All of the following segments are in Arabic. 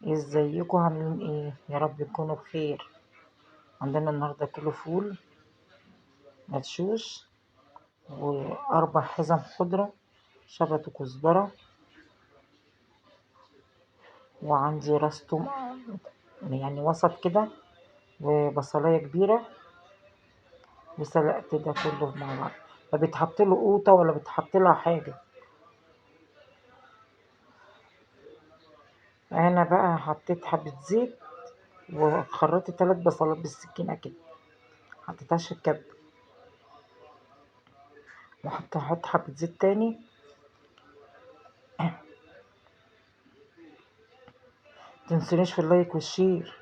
ازيكم عاملين ايه؟ يا رب تكونوا بخير. عندنا النهارده كيلو فول مدشوش، واربع حزم خضره، شبت وكزبره، وعندي راس توم يعني وسط كده، وبصلايه كبيره، وسلقت ده كله مع بعض. لا بيتحط له قوطه ولا بيتحط لها حاجه. انا بقى حطيت حبه زيت، وخرطت 3 بصلات بالسكينه كده، حطيتهاش في الكبة، احط حبه زيت تاني. متنسونيش في اللايك والشير،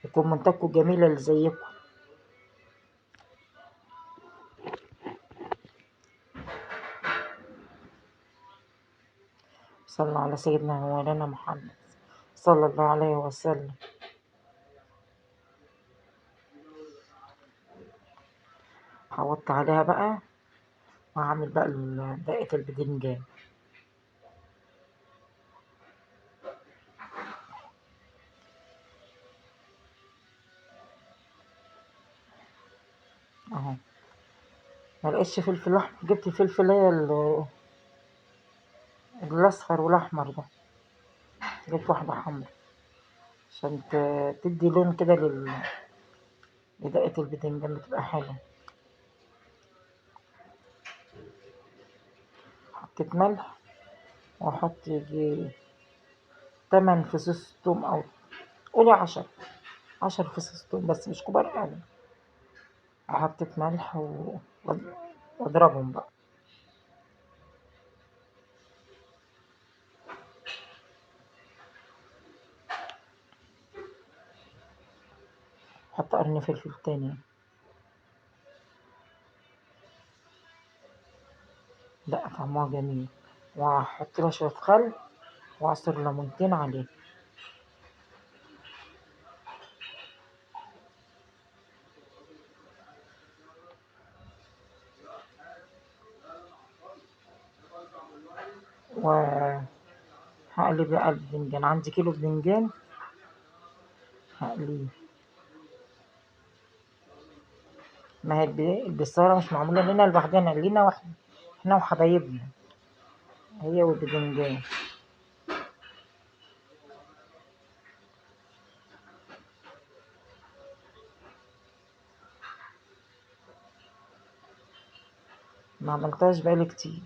وكومنتاتكم الجميله اللي زيكم. صلى على سيدنا مولانا محمد صلى الله عليه وسلم. حوضت عليها بقى، وهعمل بقى دقة البدنجان اهو. ملقتش فلفل احمر، جبت فلفل هي الاصفر والاحمر ده، جبت واحدة حمرا عشان تدي لون كده لدقة البدنجان، بتبقى حلوة. حطيت ملح، واحط يجي 8 فصوص توم، او قولي 10 فصوص توم، بس مش كبار اوي. حطيت ملح واضربهم بقى. حط قرن فلفل تاني، لأ طعمها جميل. وهحط لها شوية خل، وعصير ليمونتين عليه. وهقلي بقى البدنجان، عندي كيلو بدنجان هقليه. ما هي البصارة مش معمولة لنا لوحدنا، لينا واحدة احنا وحبايبنا، هي والبدنجان. ما عملتهاش بقالي كتير.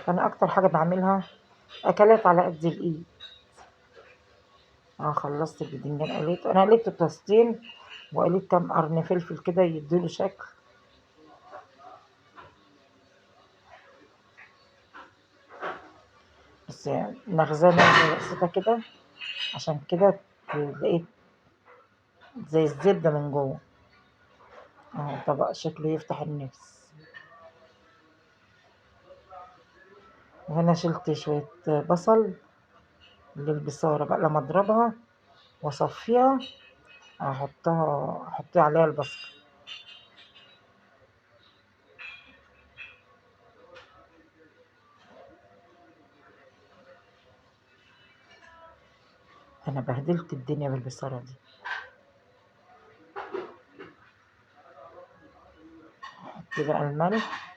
انا اكتر حاجة بعملها اكلات على قد الايد. اه خلصت البدنجان، قليت طاستين، وقليت كام قرن فلفل كده يديله شكل. بس مخزنة بسيطة كده، عشان كده لقيت زي الزبدة من جوه. اهو طبق شكله يفتح النفس. وهنا شلت شوية بصل للبصارة بقى، لما اضربها واصفيها احط عليها البصل. انا بهدلت الدنيا بالبصارة دي. احط بقى الملح،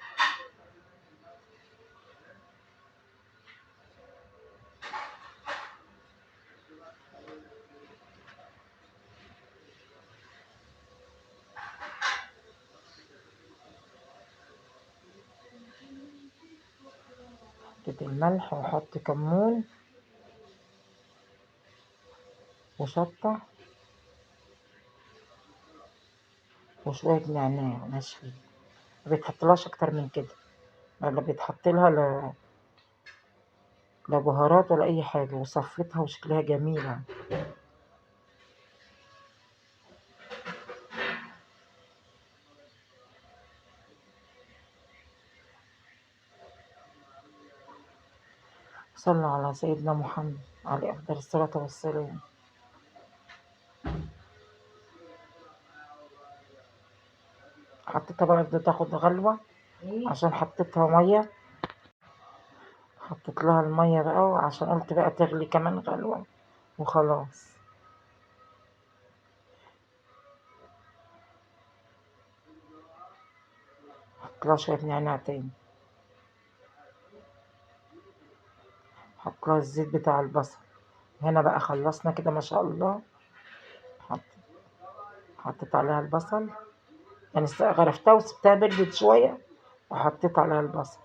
حطيت الملح، واحط كمون وشطة وشوية نعناع ناشفين. ما بيتحطلهاش اكتر من كده، ولا بيتحط لها لا بهارات ولا اي حاجة. وصفتها وشكلها جميلة. صلى على سيدنا محمد عليه افضل الصلاة والسلام. حطيتها بقى بدها تاخد غلوة، عشان حطيتها مية، حطيت لها المية بقى عشان قلت بقى تغلي كمان غلوة وخلاص. حط لها شوية نعناع تاني، حط لها الزيت بتاع البصل. هنا بقى خلصنا كده ما شاء الله. حط حطيت عليها البصل، يعني غرفتها وسبتها بردت شوية وحطيت عليها البصل.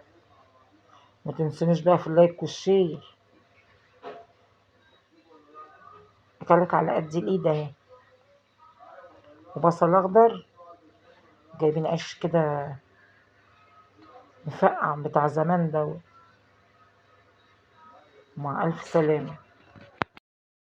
ما تنسونيش بقى في اللايك والشير. اكلت على قد الايد اهي. وبصل اخضر، جايبين عيش كده مفقع بتاع زمان ده. مع الف سلامة.